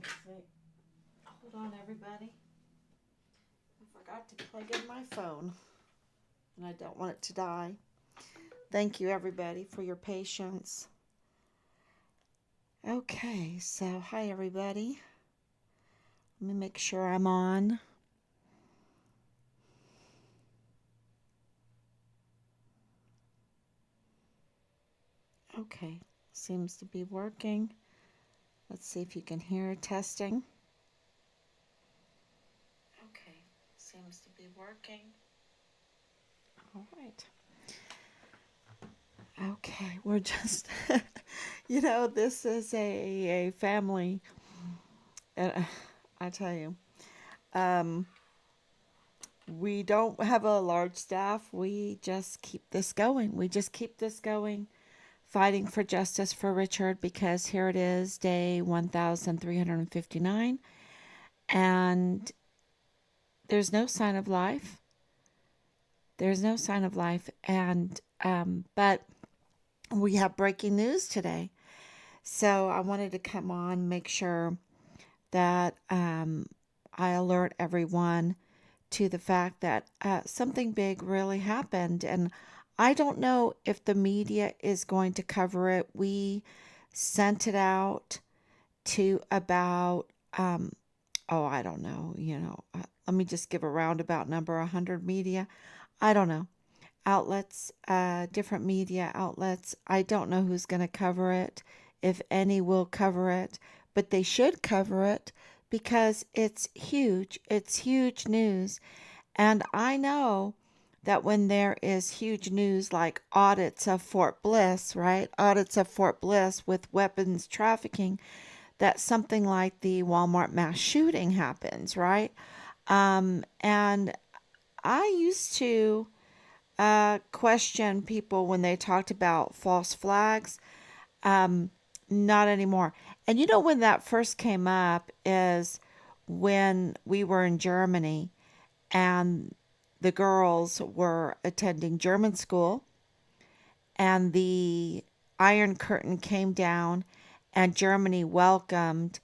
me see. Hold on, everybody. I forgot to plug in my phone, and I don't want it to die. Thank you, everybody, for your patience. Okay, so hi, everybody. Let me make sure I'm on. Okay, seems to be working. Let's see if you can hear testing. Okay, seems to be working. All right. Okay, we're just, this is a family. And I tell you, um, we don't have a large staff. We just keep this going. We just keep this going, fighting for justice for Richard because here it is, day 1359, and there's no sign of life. There's no sign of life. But we have breaking news today. So I wanted to come on, make sure that I alert everyone to the fact that something big really happened. And I don't know if the media is going to cover it. We sent it out to about, I don't know, let me just give a roundabout number 100 media. I don't know. Outlets, different media outlets. I don't know who's going to cover it, if any will cover it, but they should cover it because it's huge. It's huge news. And I know that when there is huge news like audits of Fort Bliss, right? Audits of Fort Bliss with weapons trafficking, that something like the Walmart mass shooting happens, right? And I used to question people when they talked about false flags. Um, Not anymore. And when that first came up is when we were in Germany and the girls were attending German school and the Iron Curtain came down and Germany welcomed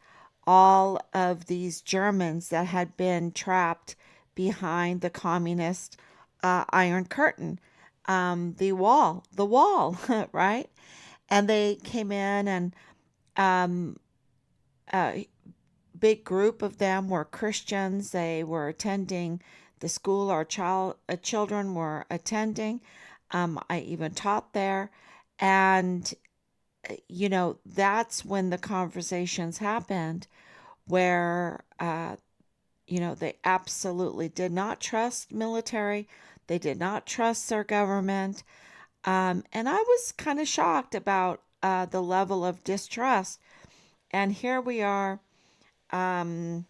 all of these Germans that had been trapped behind the communist Iron Curtain, the wall, right? And they came in, and um, a big group of them were Christians. They were attending the school our children were attending. I even taught there, and that's when the conversations happened where they absolutely did not trust military. They did not trust their government. And I was kind of shocked about the level of distrust. And here we are. Um,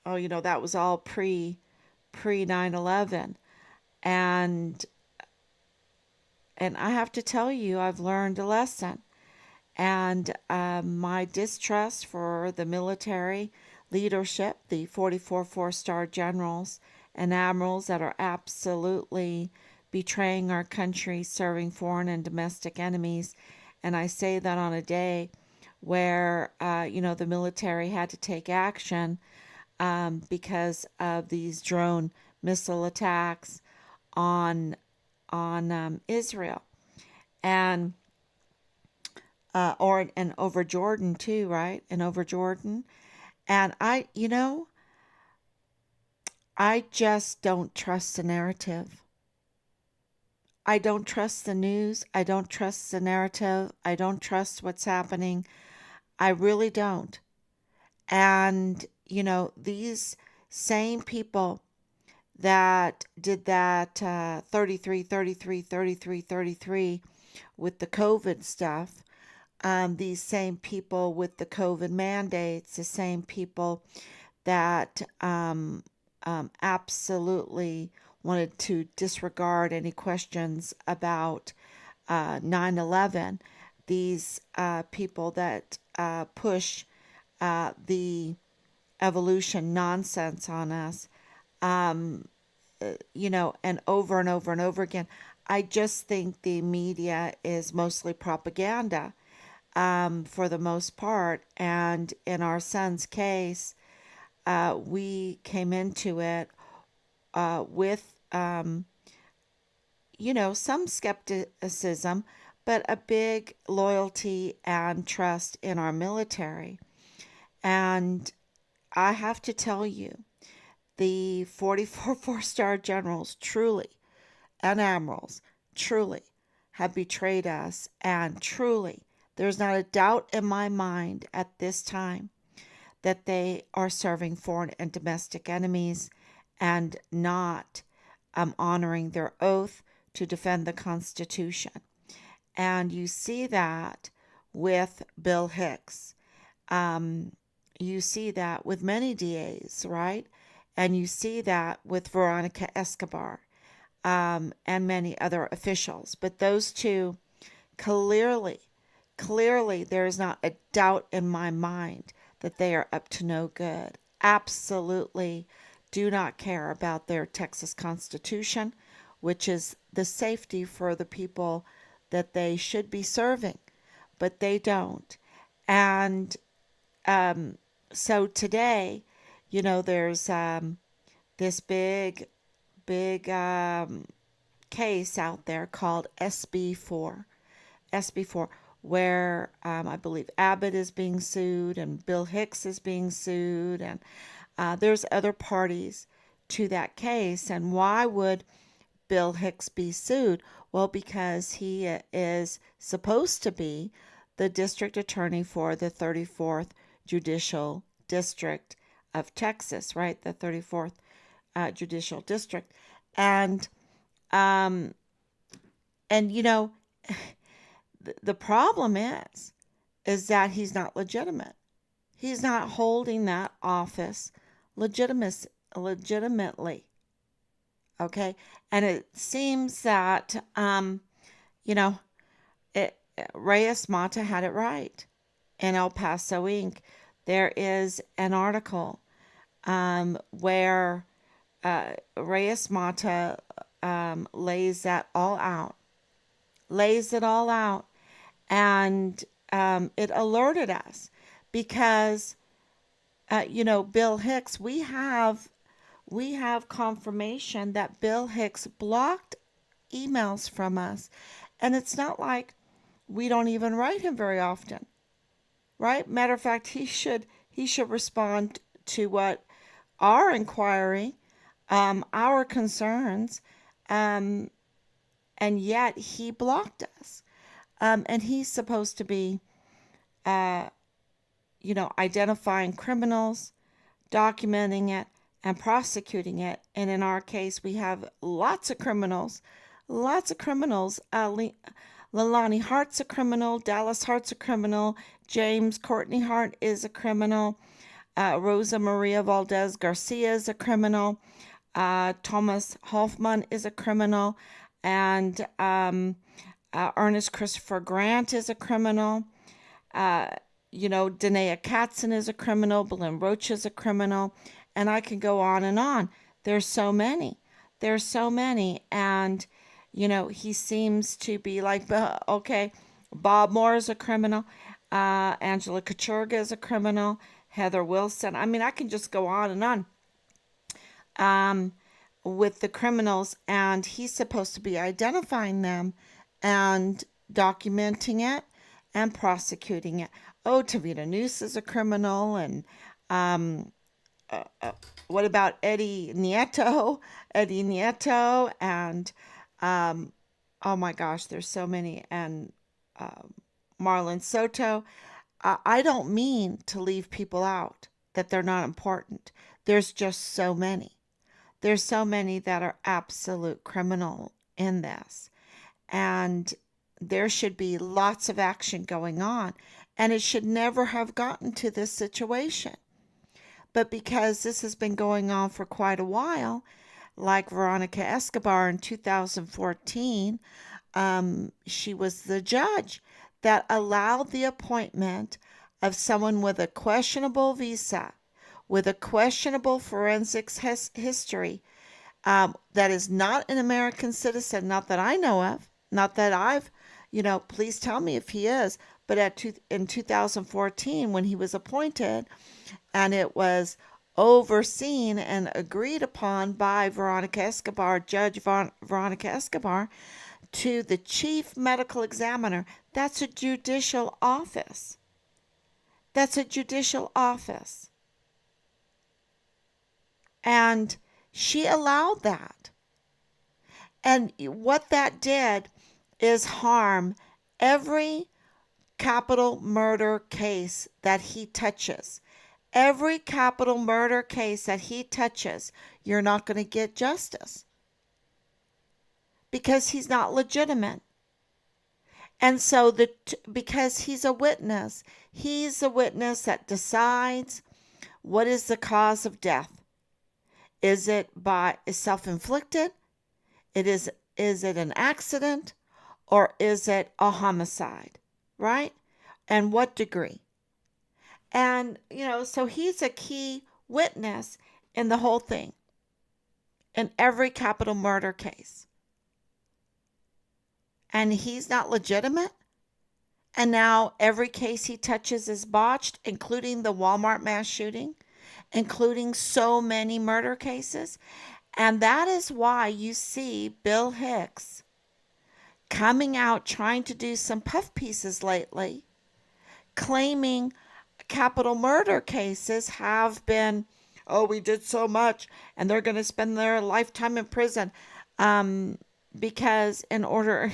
that was all pre 9/11, and I have to tell you, I've learned a lesson. And my distrust for the military leadership, the 44 four-star generals and admirals that are absolutely betraying our country, serving foreign and domestic enemies. And I say that on a day where, the military had to take action because of these drone missile attacks on Israel. And or and over Jordan too, right? And over Jordan. And I just don't trust the narrative. I don't trust the news. I don't trust the narrative. I don't trust what's happening. I really don't. And, these same people that did that 33, 33, 33, 33 with the COVID stuff, these same people with the COVID mandates, the same people that absolutely wanted to disregard any questions about 9/11, these people that push the evolution nonsense on us, um, and over again. I just think the media is mostly propaganda. for the most part. And in our son's case, we came into it with, some skepticism, but a big loyalty and trust in our military. And I have to tell you, the 44 four-star generals truly, and admirals truly, have betrayed us. And truly, there's not a doubt in my mind at this time that they are serving foreign and domestic enemies and not honoring their oath to defend the Constitution. And you see that with Bill Hicks. You see that with many DAs, right? And you see that with Veronica Escobar, and many other officials. But those two clearly, clearly, there is not a doubt in my mind that they are up to no good. Absolutely do not care about their Texas Constitution, which is the safety for the people that they should be serving, but they don't. And so today, there's this big case out there called SB4. SB4, where I believe Abbott is being sued and Bill Hicks is being sued, and there's other parties to that case. And why would Bill Hicks be sued? Well, because he is supposed to be the district attorney for the 34th Judicial District of Texas, right? The 34th Judicial District. And um and the problem is that he's not legitimate. He's not holding that office legitimately. Okay? And it seems that Reyes Mata had it right. In El Paso Inc., there is an article where Reyes Mata lays it all out, and it alerted us because Bill Hicks, we have confirmation that Bill Hicks blocked emails from us, and it's not like we don't even write him very often, right? Matter of fact, he should respond to what our inquiry, our concerns, and yet he blocked us. And he's supposed to be, identifying criminals, documenting it, and prosecuting it. And in our case, we have lots of criminals. Lalani Hart's a criminal. Dallas Hart's a criminal. James Courtney Hart is a criminal. Rosa Maria Valdez Garcia is a criminal. Thomas Hoffman is a criminal. And Ernest Christopher Grant is a criminal. Danae Katzen is a criminal. Belen Roach is a criminal. And I can go on and on. There's so many. And, he seems to be like, okay, Bob Moore is a criminal. Angela Kachurga is a criminal. Heather Wilson. I mean, I can just go on and on with the criminals. And he's supposed to be identifying them and documenting it and prosecuting it. Oh, Tavita Noose is a criminal. And what about Eddie Nieto? And oh my gosh, there's so many. And Marlon Soto. I don't mean to leave people out, that they're not important. There's just so many. There's so many that are absolute criminal in this. And there should be lots of action going on. And it should never have gotten to this situation. But because this has been going on for quite a while, like Veronica Escobar in 2014, she was the judge that allowed the appointment of someone with a questionable visa, with a questionable forensics history, that is not an American citizen, not that I know of, not that I've, please tell me if he is, but in 2014, when he was appointed, and it was overseen and agreed upon by Veronica Escobar, Veronica Escobar, to the chief medical examiner. That's a judicial office. That's a judicial office. And she allowed that. And what that did is harm every capital murder case that he touches. Every capital murder case that he touches, you're not going to get justice because he's not legitimate. And so because he's a witness that decides what is the cause of death. Is it self-inflicted? Is it an accident, or is it a homicide, right? And what degree? And, so he's a key witness in the whole thing, in every capital murder case. And he's not legitimate. And now every case he touches is botched, including the Walmart mass shooting, including so many murder cases. And that is why you see Bill Hicks coming out trying to do some puff pieces lately, claiming capital murder cases have been, we did so much and they're going to spend their lifetime in prison, because in order,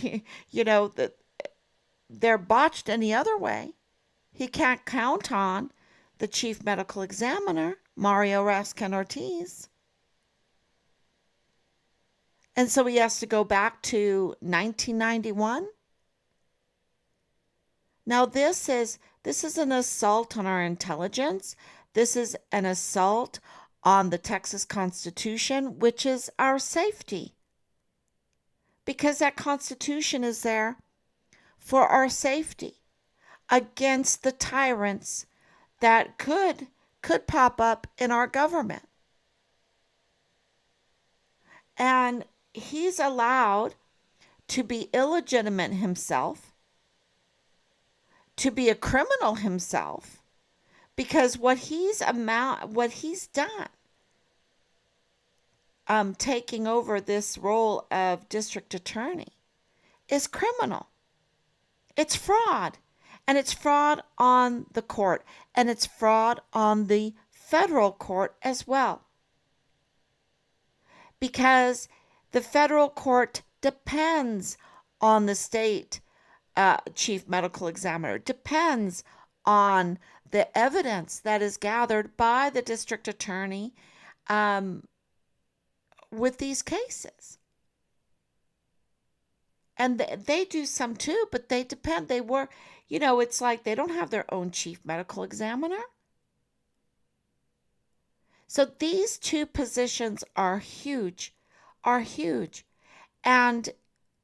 that they're botched any other way. He can't count on the chief medical examiner, Mario Raskin Ortiz. And so he has to go back to 1991. Now this is an assault on our intelligence. This is an assault on the Texas Constitution, which is our safety. Because that Constitution is there for our safety against the tyrants that could pop up in our government. And he's allowed to be illegitimate himself, to be a criminal himself, because what he's done, taking over this role of district attorney, is criminal. It's fraud. And it's fraud on the court. And it's fraud on the federal court as well. Because the federal court depends on the state chief medical examiner, depends on the evidence that is gathered by the district attorney with these cases. And they do some too, but they depend. It's like they don't have their own chief medical examiner. So these two positions are huge. And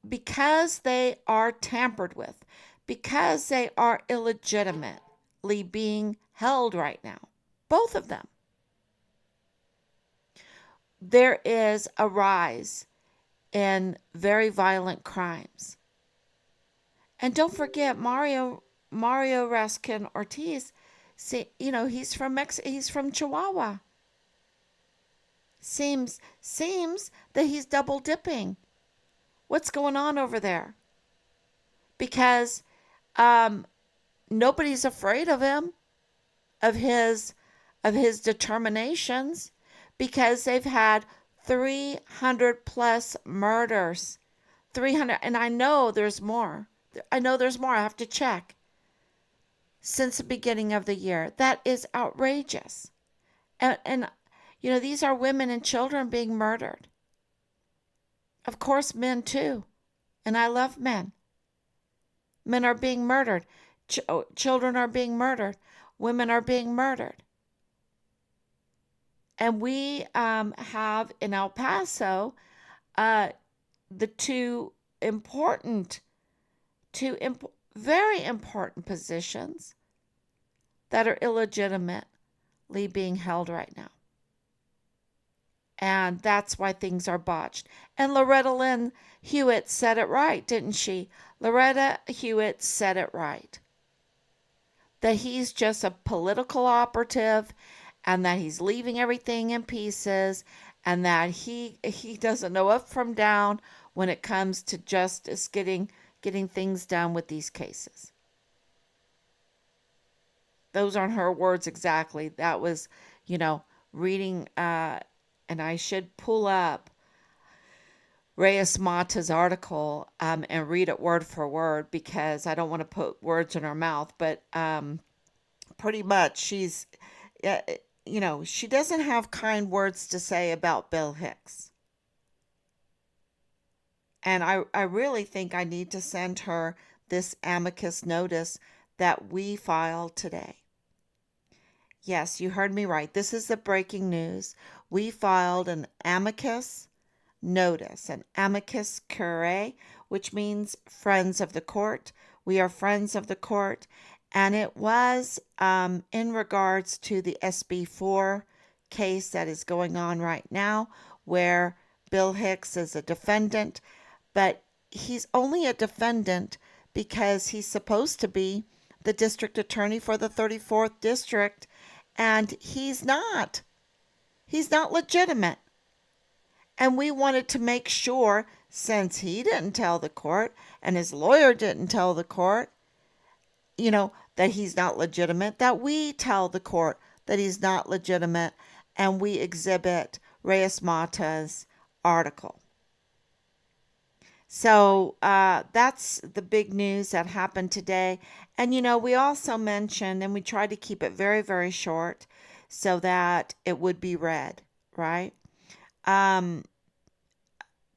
because they are tampered with, because they are illegitimately being held right now, both of them, there is a rise in very violent crimes. And don't forget Mario Raskin Ortiz. He's from Chihuahua. Seems that he's double dipping. What's going on over there? Because nobody's afraid of him, of his determinations, because they've had 300 plus murders. 300, and I know there's more. I have to check. Since the beginning of the year. That is outrageous. And these are women and children being murdered. Of course, men too. And I love men. Men are being murdered. Children are being murdered. Women are being murdered. And we have in El Paso the very important positions that are illegitimately being held right now. And that's why things are botched. And Loretta Lynn Hewitt said it right, didn't she? Loretta Hewitt said it right. that he's just a political operative and that he's leaving everything in pieces and that he doesn't know up from down when it comes to justice getting things done with these cases. Those aren't her words exactly. That was, you know, reading and I should pull up Reyes Mata's article and read it word for word because I don't want to put words in her mouth, but pretty much she's, uh, you know, she doesn't have kind words to say about Bill Hicks. And I really think I need to send her this amicus notice that we filed today. Yes, you heard me right. This is the breaking news. We filed an amicus notice, an amicus curiae, which means friends of the court. We are friends of the court. And it was in regards to the SB4 case that is going on right now, where Bill Hicks is a defendant, but he's only a defendant because he's supposed to be the district attorney for the 34th district, and he's not. He's not legitimate. And we wanted to make sure, since he didn't tell the court and his lawyer didn't tell the court, you know, that he's not legitimate, that we tell the court that he's not legitimate and we exhibit Reyes Mata's article. So that's the big news that happened today. And, you know, we also mentioned, and we tried to keep it very, very short so that it would be read, right?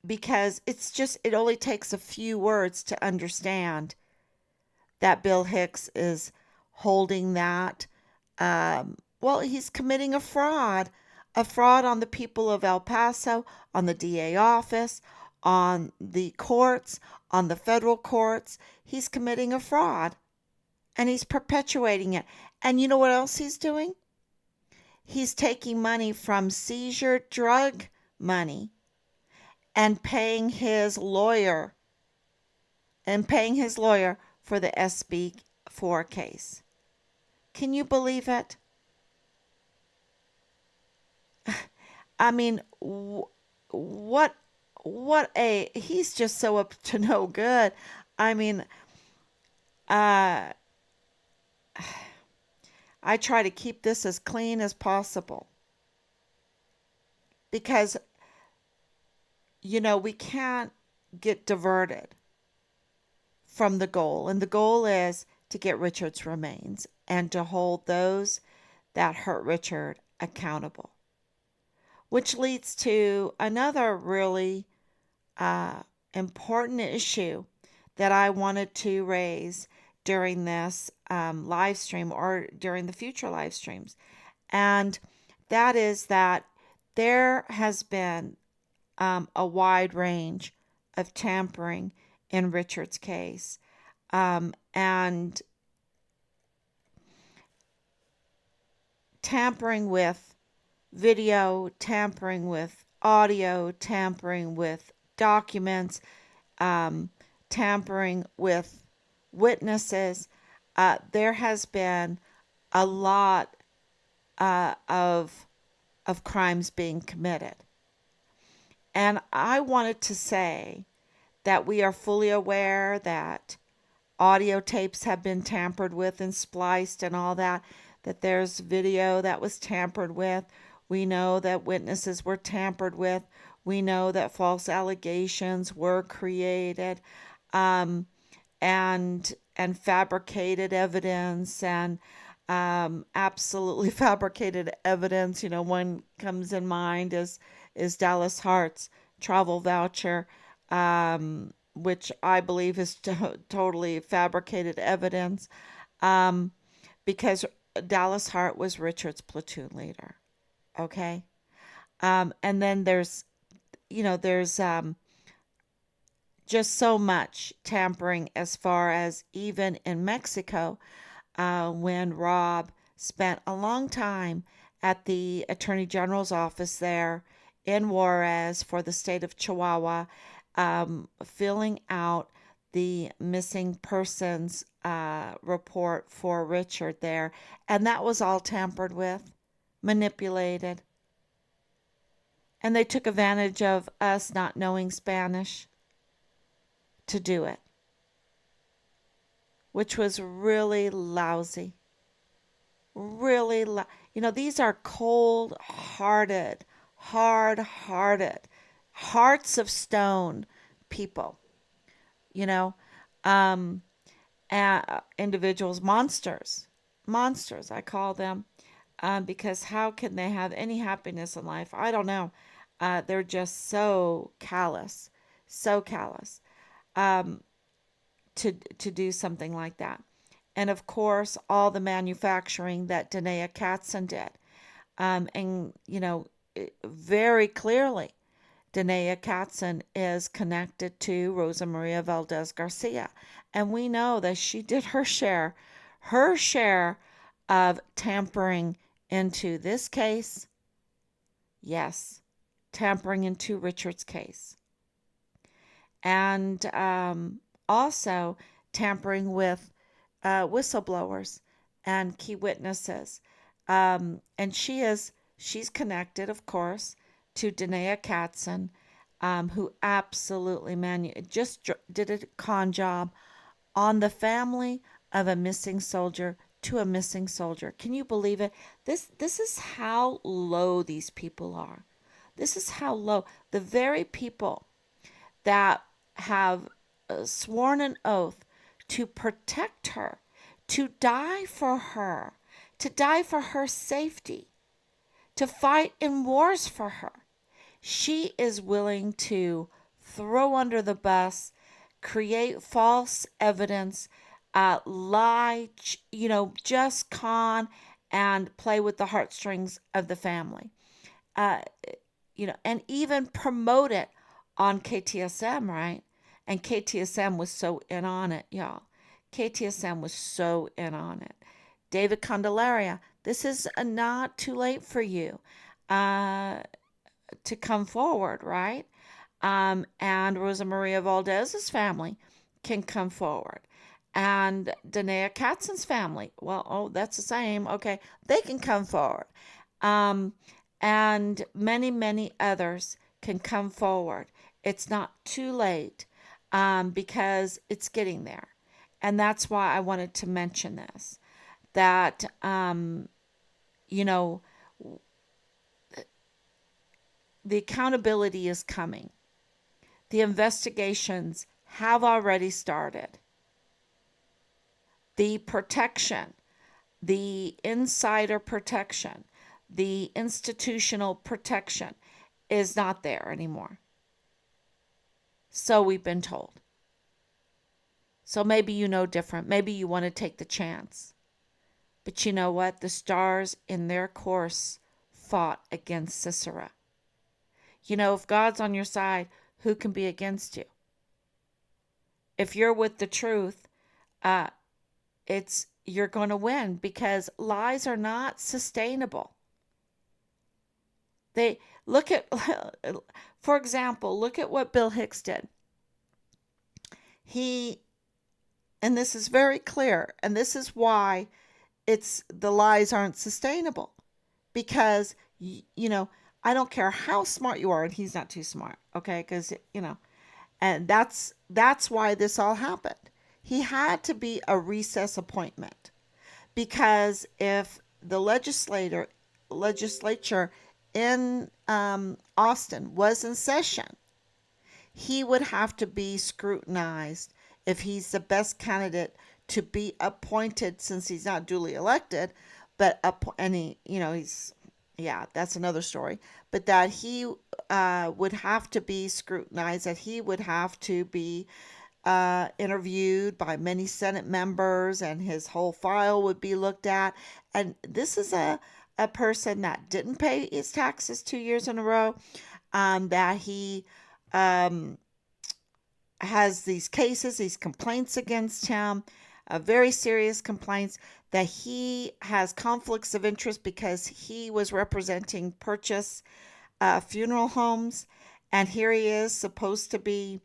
Because it only takes a few words to understand that Bill Hicks is holding that. Well, he's committing a fraud on the people of El Paso, on the DA office, on the courts, on the federal courts. He's committing a fraud and he's perpetuating it. And you know what else he's doing? He's taking money from seizure drug money and paying his lawyer for the SB4 case. Can you believe it? I mean, he's just so up to no good. I mean, I try to keep this as clean as possible because, you know, we can't get diverted from the goal. And the goal is to get Richard's remains and to hold those that hurt Richard accountable. Which leads to another really important issue that I wanted to raise during this live stream or during the future live streams. And that is that there has been a wide range of tampering in Richard's case. And tampering with video, tampering with audio, tampering with documents, tampering with witnesses. There has been a lot of crimes being committed. And I wanted to say that we are fully aware that audio tapes have been tampered with and spliced and all that there's video that was tampered with. We know that witnesses were tampered with. We know that false allegations were created, and fabricated evidence and absolutely fabricated evidence. You know, one comes in mind is Dallas Hart's travel voucher, which I believe is totally fabricated evidence, because Dallas Hart was Richard's platoon leader. Okay. And then there's just so much tampering as far as even in Mexico, when Rob spent a long time at the Attorney General's office there in Juarez for the state of Chihuahua, filling out the missing persons report for Richard there. And that was all tampered with, manipulated. And they took advantage of us not knowing Spanish to do it, which was really lousy. Really, these are cold-hearted, hard-hearted, hearts of stone people, you know, um, individuals, monsters, I call them, because how can they have any happiness in life? I don't know. They're just so callous, so callous, um, to do something like that. And of course, all the manufacturing that Danae Katzen did. And, very clearly, Danae Katzen is connected to Rosa Maria Valdez Garcia. And we know that she did her share of tampering into this case. Yes, tampering into Richard's case. And also tampering with whistleblowers and key witnesses. And she's connected, of course, to Danae Katzen, who absolutely just did a con job on the family of a missing soldier to a missing soldier. Can you believe it? This is how low these people are. This is how low. The very people that have sworn an oath to protect her, to die for her, to die for her safety, to fight in wars for her. She is willing to throw under the bus, create false evidence, lie, just con and play with the heartstrings of the family. Uh, and even promote it on KTSM, right? And KTSM was so in on it, y'all. KTSM was so in on it. David Candelaria, this is not too late for you to come forward, right? And Rosa Maria Valdez's family can come forward. And Danae Katzen's family, that's the same. Okay, they can come forward. And many, many others can come forward. It's not too late because it's getting there. And that's why I wanted to mention this, that, the accountability is coming. The investigations have already started. The protection, the insider protection, the institutional protection is not there anymore. So we've been told. So maybe you know different. Maybe you want to take the chance. But you know what? The stars in their course fought against Sisera. If God's on your side, who can be against you? If you're with the truth, you're going to win, because lies are not sustainable. For example, look at what Bill Hicks did. And this is very clear, and this is why the lies aren't sustainable, because I don't care how smart you are, and he's not too smart, okay? Because and that's why this all happened. He had to be a recess appointment, because if the legislature in Austin was in session, he would have to be scrutinized if he's the best candidate to be appointed, since he's not duly elected, but that's another story. But that he would have to be scrutinized, that he would have to be interviewed by many Senate members, and his whole file would be looked at. And this is a person that didn't pay his taxes 2 years in a row, that he has these cases, these complaints against him, very serious complaints, that he has conflicts of interest because he was representing Purchase funeral homes, and here he is supposed to be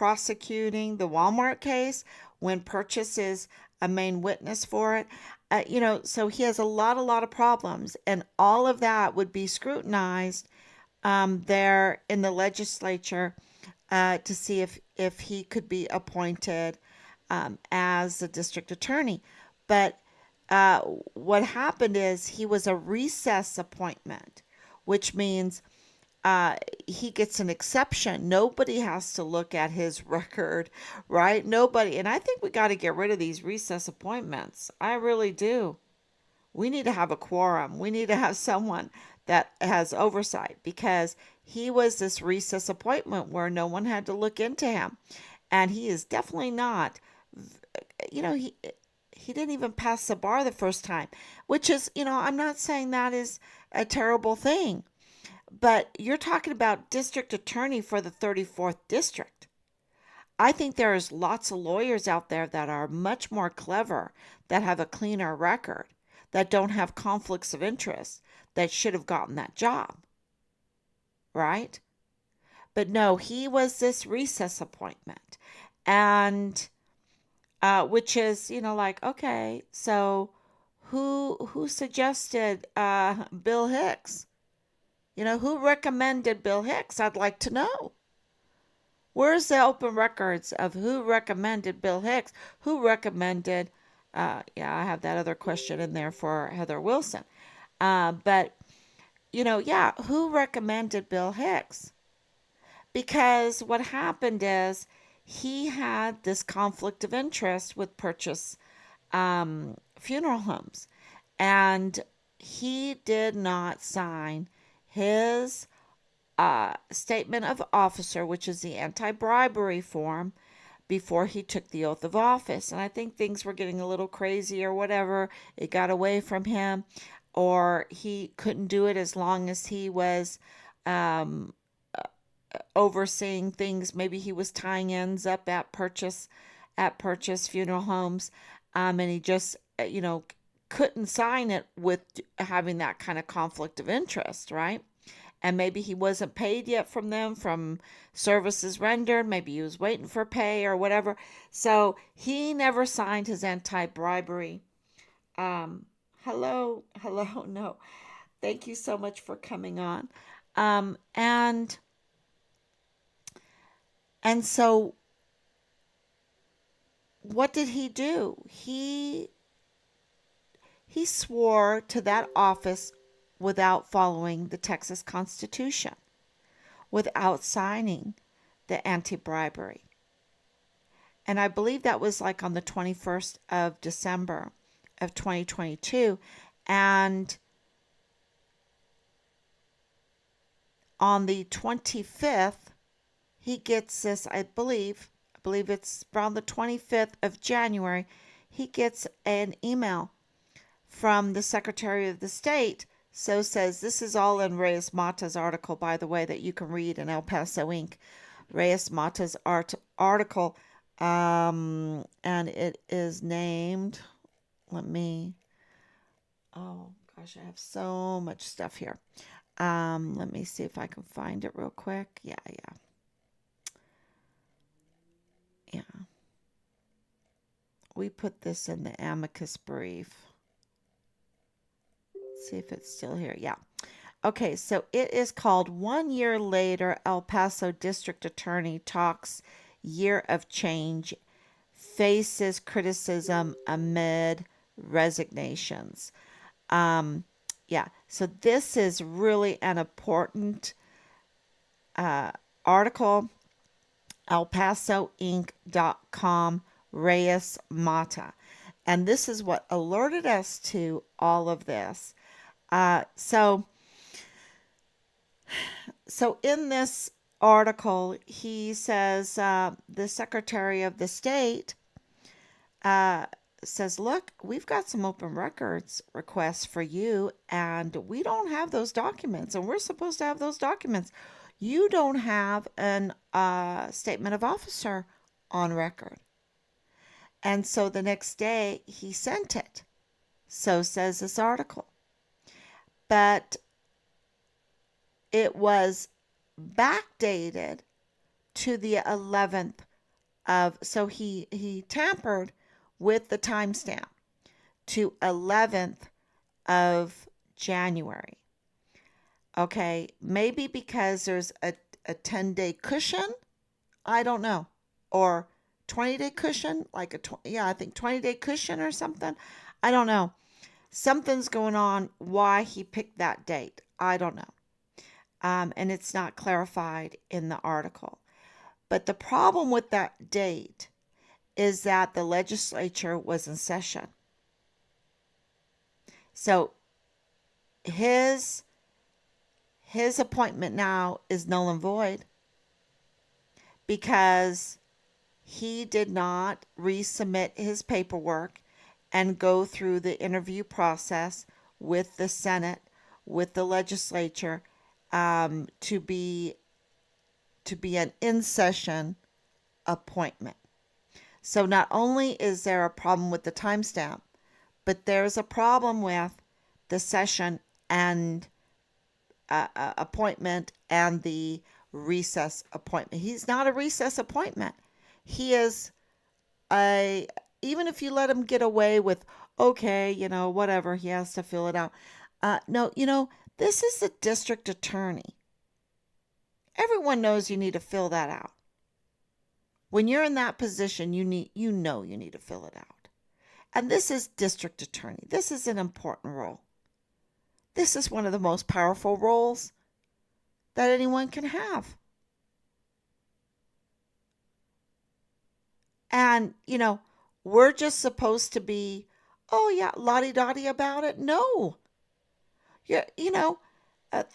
prosecuting the Walmart case when Purchase is a main witness for it. So he has a lot of problems, and all of that would be scrutinized there in the legislature to see if he could be appointed as a district attorney. But what happened is he was a recess appointment, which means he gets an exception. Nobody has to look at his record, right? Nobody. And I think we got to get rid of these recess appointments. I really do. We need to have a quorum. We need to have someone that has oversight, because he was this recess appointment where no one had to look into him. And he is definitely not, he didn't even pass the bar the first time, which is, I'm not saying that is a terrible thing, but you're talking about district attorney for the 34th district. I think there's lots of lawyers out there that are much more clever, that have a cleaner record, that don't have conflicts of interest, that should have gotten that job. Right? But no, he was this recess appointment. And which is, like, okay, so who suggested Bill Hicks? Who recommended Bill Hicks? I'd like to know. Where's the open records of who recommended Bill Hicks? Who recommended, I have that other question in there for Heather Wilson. But, who recommended Bill Hicks? Because what happened is he had this conflict of interest with Purchase Funeral Homes. And he did not sign his statement of officer, which is the anti-bribery form, before he took the oath of office. And I think things were getting a little crazy or whatever. It got away from him, or he couldn't do it as long as he was overseeing things. Maybe he was tying ends up at Purchase Funeral Homes, and he just couldn't sign it with having that kind of conflict of interest, right? And maybe he wasn't paid yet from them, from services rendered. Maybe he was waiting for pay or whatever. So he never signed his anti-bribery. Hello, no. Thank you so much for coming on. And so what did he do? He swore to that office without following the Texas Constitution, without signing the anti-bribery. And I believe that was like on the 21st of December of 2022. And on the 25th, he gets this, I believe it's around the 25th of January, he gets an email from the Secretary of the State. So says, this is all in Reyes Mata's article, by the way, that you can read in El Paso Inc. Reyes Mata's article, and it is named, oh gosh, I have so much stuff here. Let me see if I can find it real quick. Yeah. We put this in the amicus brief. See if it's still here. Yeah. Okay, so it is called 1 year later, El Paso District Attorney talks year of change, faces criticism amid resignations. So this is really an important article. ElPasoInc.com, Reyes Mata. And this is what alerted us to all of this. So in this article, he says the Secretary of the State says, look, we've got some open records requests for you, and we don't have those documents, and we're supposed to have those documents. You don't have an statement of officer on record. And so the next day, he sent it. So says this article. But it was backdated to the 11th so he tampered with the timestamp to 11th of January. Okay, maybe because there's a 10-day cushion, I don't know. Or 20-day cushion, like I think 20-day cushion or something. I don't know. Something's going on why he picked that date. I don't know. And it's not clarified in the article. But the problem with that date is that the legislature was in session. So his appointment now is null and void because he did not resubmit his paperwork and go through the interview process with the Senate, with the legislature, to be an in-session appointment. So not only is there a problem with the timestamp, but there's a problem with the session and appointment and the recess appointment. He's not a recess appointment. He is even if you let him get away with, okay, whatever, he has to fill it out. No, this is the district attorney. Everyone knows you need to fill that out. When you're in that position, you need to fill it out. And this is district attorney. This is an important role. This is one of the most powerful roles that anyone can have. And, we're just supposed to be, oh yeah, lottie-dottie about it. No.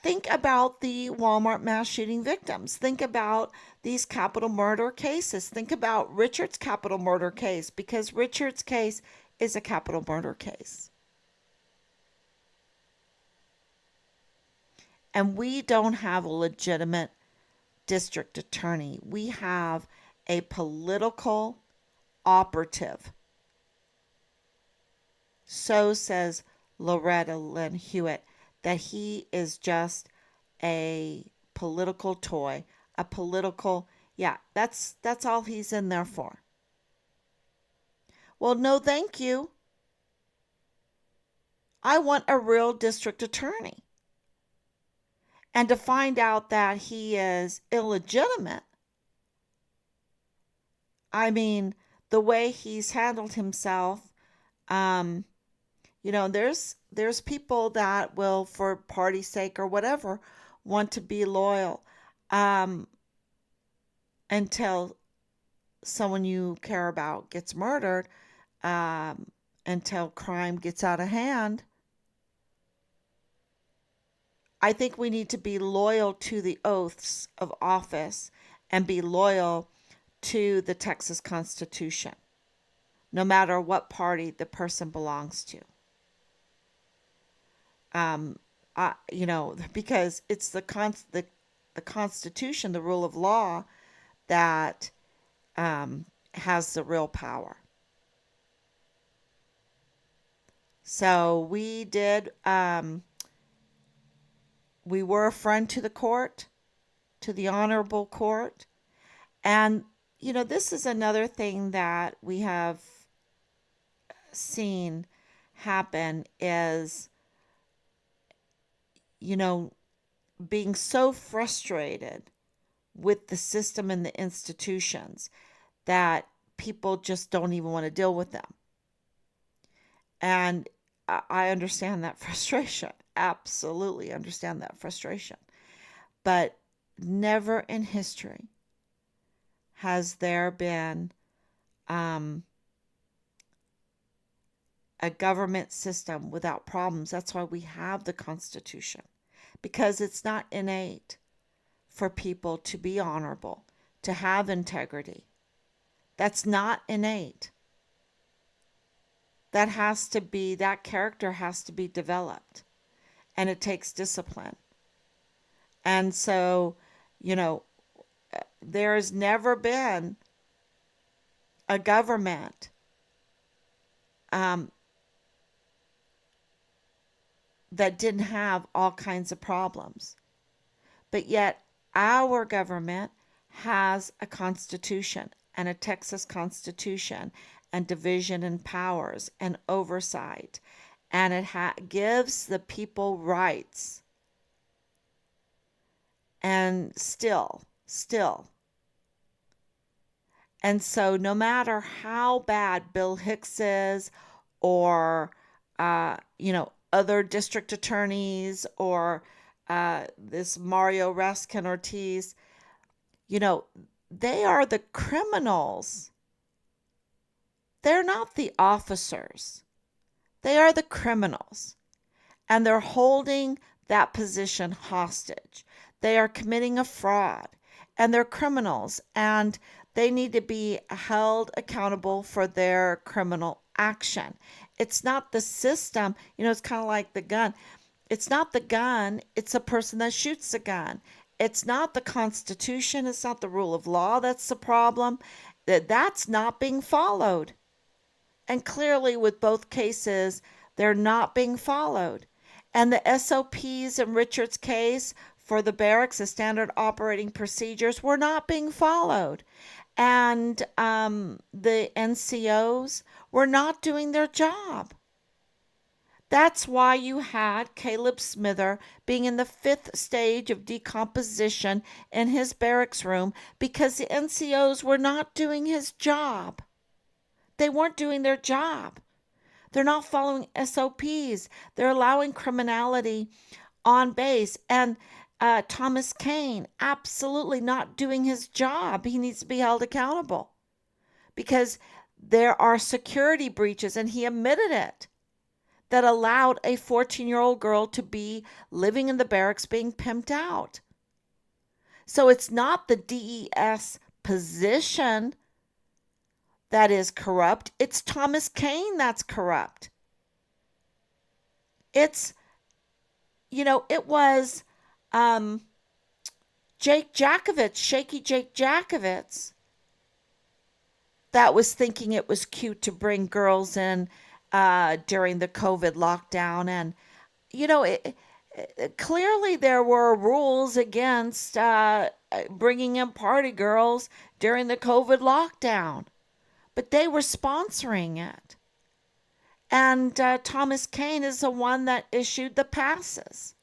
Think about the Walmart mass shooting victims. Think about these capital murder cases. Think about Richard's capital murder case, because Richard's case is a capital murder case. And we don't have a legitimate district attorney. We have a political operative. So says Loretta Lynn Hewitt, that he is just a political toy, a political, that's all he's in there for. Well, no, thank you. I want a real district attorney. And to find out that he is illegitimate, I mean, the way he's handled himself, there's people that will, for party's sake or whatever, want to be loyal until someone you care about gets murdered, until crime gets out of hand. I think we need to be loyal to the oaths of office and be loyal to the Texas Constitution, no matter what party the person belongs to. Because it's the Constitution, the rule of law, that has the real power. So we were a friend to the court, to the honorable court. And, this is another thing that we have seen happen is, being so frustrated with the system and the institutions that people just don't even want to deal with them. And I understand that frustration. Absolutely understand that frustration. But never in history has there been a government system without problems. That's why we have the Constitution, because it's not innate for people to be honorable, to have integrity. That's not innate. That character has to be developed, and it takes discipline. And so, there has never been a government that didn't have all kinds of problems. But yet our government has a constitution, and a Texas Constitution and division in powers and oversight. And it gives the people rights. And still. And so no matter how bad Bill Hicks is, or, other district attorneys, or this Mario Raskin Ortiz, they are the criminals. They're not the officers. They are the criminals. And they're holding that position hostage. They are committing a fraud. And they're criminals. And they need to be held accountable for their criminal action. It's not the system. It's kind of like the gun. It's not the gun. It's the person that shoots the gun. It's not the Constitution. It's not the rule of law that's the problem. That's not being followed. And clearly, with both cases, they're not being followed. And the SOPs in Richard's case for the barracks, the standard operating procedures, were not being followed. And the NCOs were not doing their job. That's why you had Caleb Smither being in the 5th stage of decomposition in his barracks room, because the NCOs were not doing his job. They weren't doing their job. They're not following SOPs. They're allowing criminality on base. And Thomas Kane, absolutely not doing his job. He needs to be held accountable because there are security breaches, and he admitted it, that allowed a 14-year-old girl to be living in the barracks being pimped out. So it's not the DES position that is corrupt. It's Thomas Kane that's corrupt. It was Jake Jakovich, Shaky Jake Jakovich, that was thinking it was cute to bring girls in during the COVID lockdown. And, clearly there were rules against bringing in party girls during the COVID lockdown, but they were sponsoring it. And Thomas Kane is the one that issued the passes.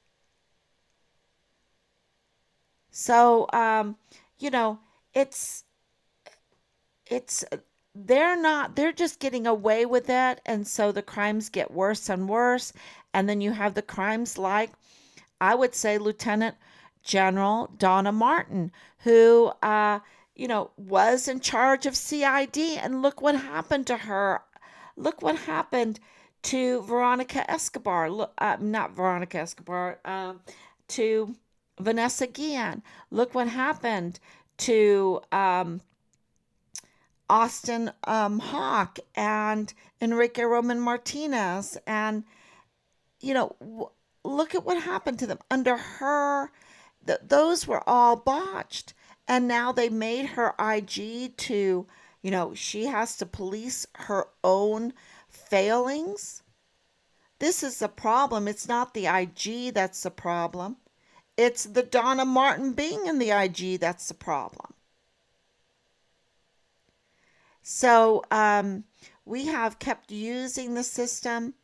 So, they're just getting away with it. And so the crimes get worse and worse. And then you have the crimes like, I would say, Lieutenant General Donna Martin, who, was in charge of CID. And look what happened to her. Look what happened to Veronica Escobar. Not Veronica Escobar, to Vanessa Guillen. Look what happened to Austin Hawk and Enrique Roman Martinez. And, look at what happened to them. Under her, those were all botched. And now they made her IG to, she has to police her own failings. This is the problem. It's not the IG that's the problem. It's the Donna Martin being in the IG that's the problem. So we have kept using the system,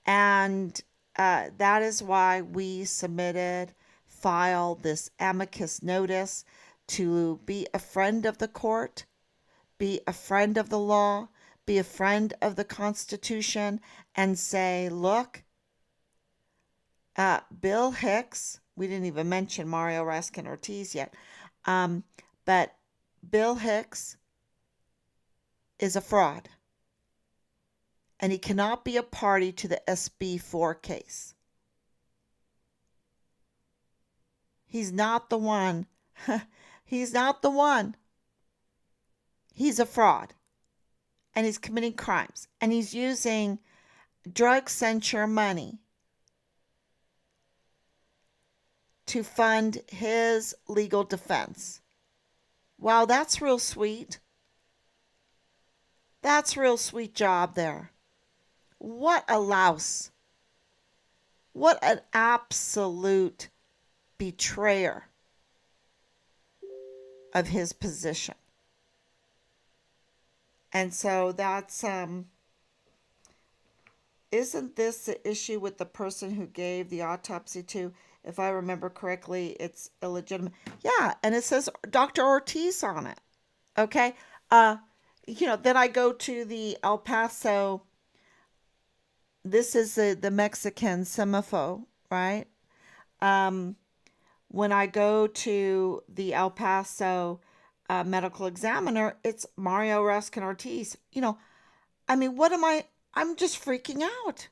and that is why we filed this amicus notice to be a friend of the court, be a friend of the law, be a friend of the Constitution, and say, look, Bill Hicks, we didn't even mention Mario Raskin Ortiz yet, but Bill Hicks is a fraud, and he cannot be a party to the SB4 case. He's not the one. He's not the one. He's a fraud, and he's committing crimes, and he's using drug censure money to fund his legal defense. Wow, that's real sweet. That's real sweet job there. What a louse. What an absolute betrayer of his position. And so that's isn't this the issue with the person who gave the autopsy to? If I remember correctly, it's illegitimate. Yeah, and it says Dr. Ortiz on it. Okay. Uh, then I go to the El Paso. This is the Mexican semafo, right? Um, when I go to the El Paso medical examiner, it's Mario Raskin Ortiz. I mean, what am I? I'm just freaking out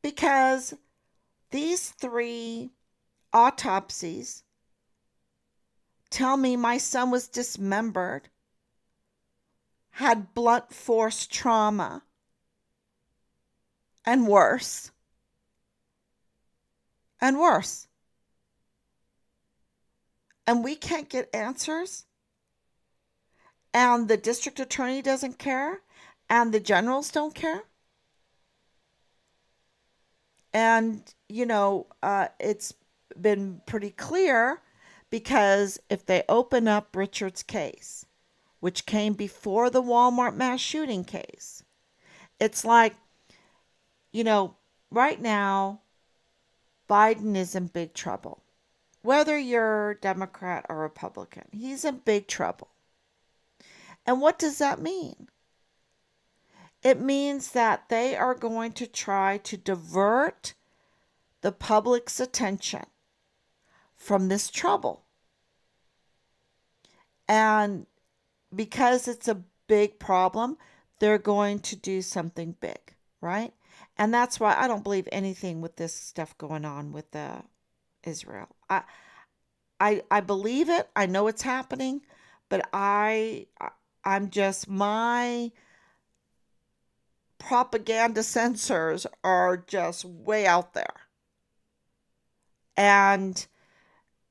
because these three autopsies tell me my son was dismembered, had blunt force trauma, and worse, and worse. And we can't get answers. And the district attorney doesn't care. And the generals don't care. And, it's been pretty clear because if they open up Richard's case, which came before the Walmart mass shooting case, it's like, right now, Biden is in big trouble. Whether you're Democrat or Republican, he's in big trouble. And what does that mean? It means that they are going to try to divert the public's attention from this trouble. And because it's a big problem, they're going to do something big, right? And that's why I don't believe anything with this stuff going on with Israel. I believe it. I know it's happening, but I'm just my propaganda censors are just way out there. And,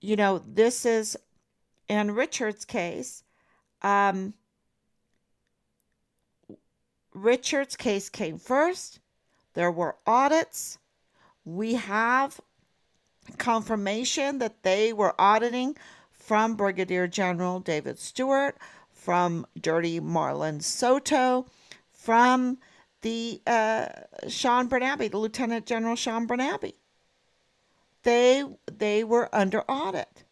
this is in Richard's case. Richard's case came first. There were audits. We have confirmation that they were auditing from Brigadier General David Stewart, from Dirty Marlon Soto, from the Sean Bernabe, the Lieutenant General Sean Bernabe. They were under audit.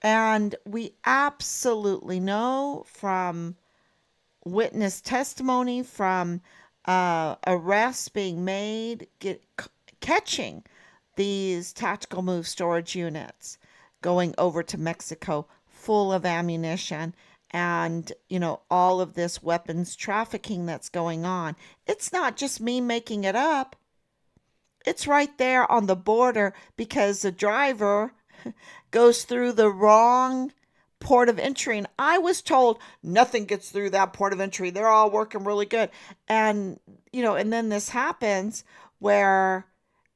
And we absolutely know from witness testimony, from arrests being made, catching these tactical move storage units going over to Mexico full of ammunition and, all of this weapons trafficking that's going on. It's not just me making it up. It's right there on the border because the driver goes through the wrong port of entry. And I was told nothing gets through that port of entry. They're all working really good. And, and then this happens where,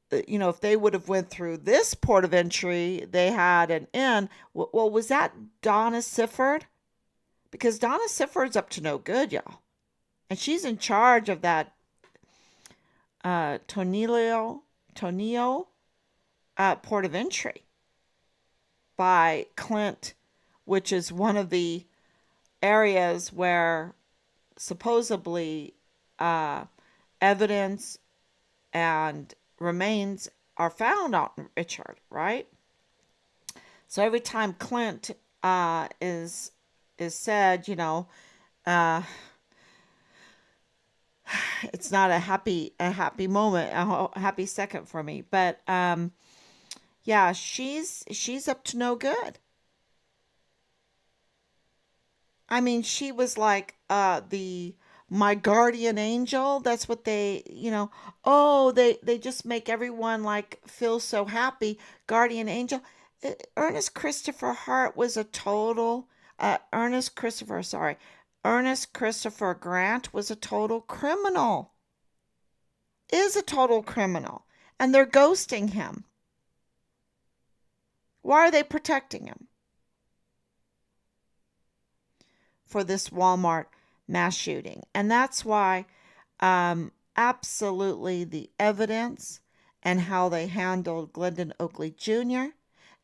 if they would have went through this port of entry, they had an in. Well, was that Donna Sifford? Because Donna Sifford's up to no good, y'all. And she's in charge of that Tonillo port of entry by Clint, which is one of the areas where supposedly evidence and remains are found on Richard, right? So every time Clint is said, it's not a happy moment, a happy second for me. But yeah, she's up to no good. I mean, she was like my guardian angel. That's what they, oh, they just make everyone like feel so happy. Guardian angel. Ernest Christopher Hart was a total Ernest Christopher Grant was a total criminal. Is a total criminal. And they're ghosting him. Why are they protecting him? For this Walmart mass shooting. And that's why absolutely the evidence and how they handled Glendon Oakley Jr.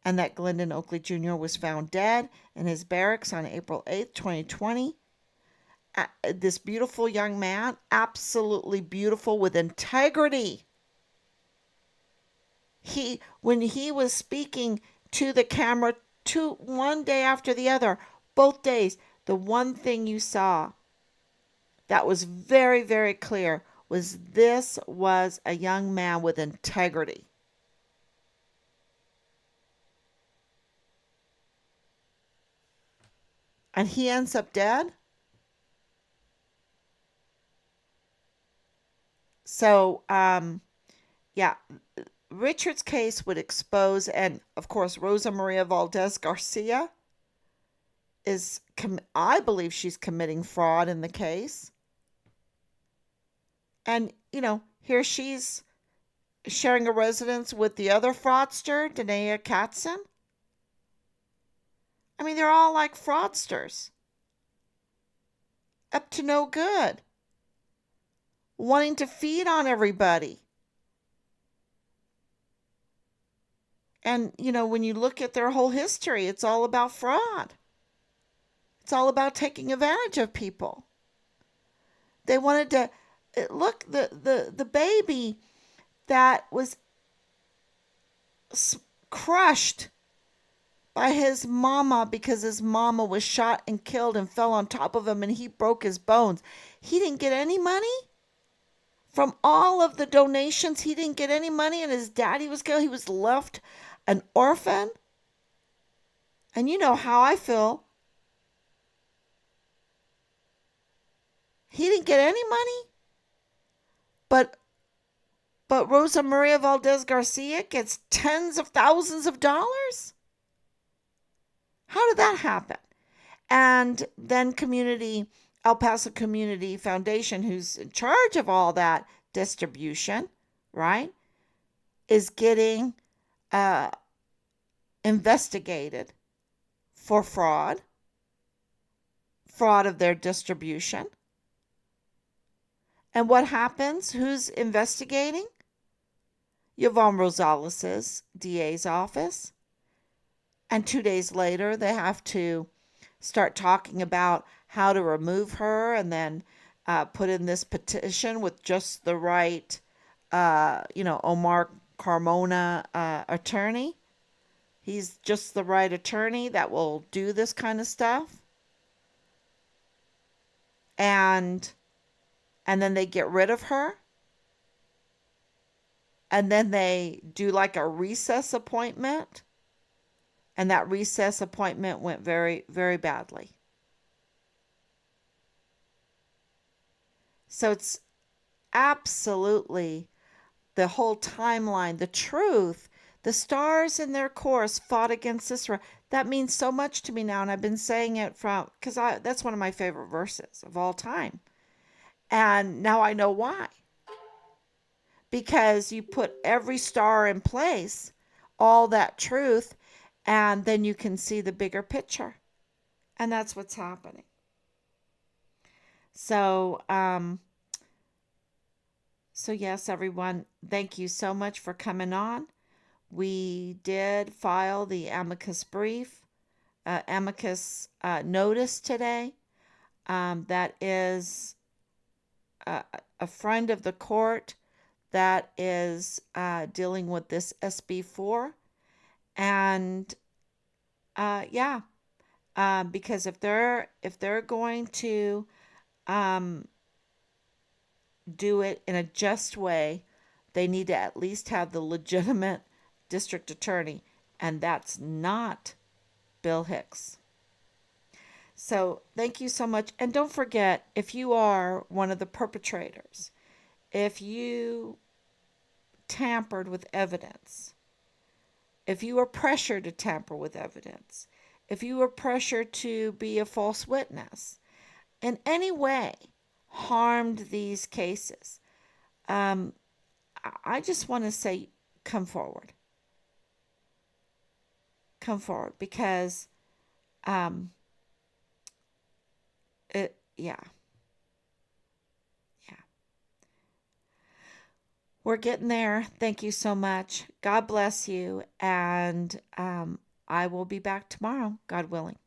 and that Glendon Oakley Jr. was found dead in his barracks on April 8th, 2020. This beautiful young man, absolutely beautiful with integrity. When he was speaking to the camera one day after the other, both days, the one thing you saw that was very, very clear was this was a young man with integrity. And he ends up dead. So, yeah, Richard's case would expose, and of course, Rosa Maria Valdez Garcia I believe she's committing fraud in the case. And, here she's sharing a residence with the other fraudster, Danae Katzen. I mean, they're all like fraudsters. Up to no good. Wanting to feed on everybody. And, when you look at their whole history, it's all about fraud. It's all about taking advantage of people. They wanted to look, the baby that was crushed by his mama because his mama was shot and killed and fell on top of him and he broke his bones. He didn't get any money from all of the donations. He didn't get any money, and his daddy was killed. He was left an orphan. And you know how I feel. He didn't get any money, but Rosa Maria Valdez Garcia gets tens of thousands of dollars? How did that happen? And then El Paso Community Foundation, who's in charge of all that distribution, right, is getting investigated for fraud of their distribution. And what happens? Who's investigating? Yvonne Rosales' DA's office. And 2 days later, they have to start talking about how to remove her, and then put in this petition with just the right, Omar Carmona attorney. He's just the right attorney that will do this kind of stuff. And then they get rid of her. And then they do like a recess appointment. And that recess appointment went very, very badly. So it's absolutely the whole timeline, the truth. The stars in their course fought against Sisera. That means so much to me now, and I've been saying it because that's one of my favorite verses of all time. And now I know why. Because you put every star in place, all that truth, and then you can see the bigger picture. And that's what's happening. So, yes, everyone, thank you so much for coming on. We did file the amicus brief, amicus notice today. That is a friend of the court that is dealing with this SB4. And because if they're going to do it in a just way, they need to at least have the legitimate district attorney, and that's not Bill Hicks. So thank you so much. And don't forget, if you are one of the perpetrators, if you tampered with evidence, if you were pressured to tamper with evidence, if you were pressured to be a false witness, in any way harmed these cases, I just want to say, come forward. Come forward, because We're getting there. Thank you so much. God bless you. And I will be back tomorrow, God willing.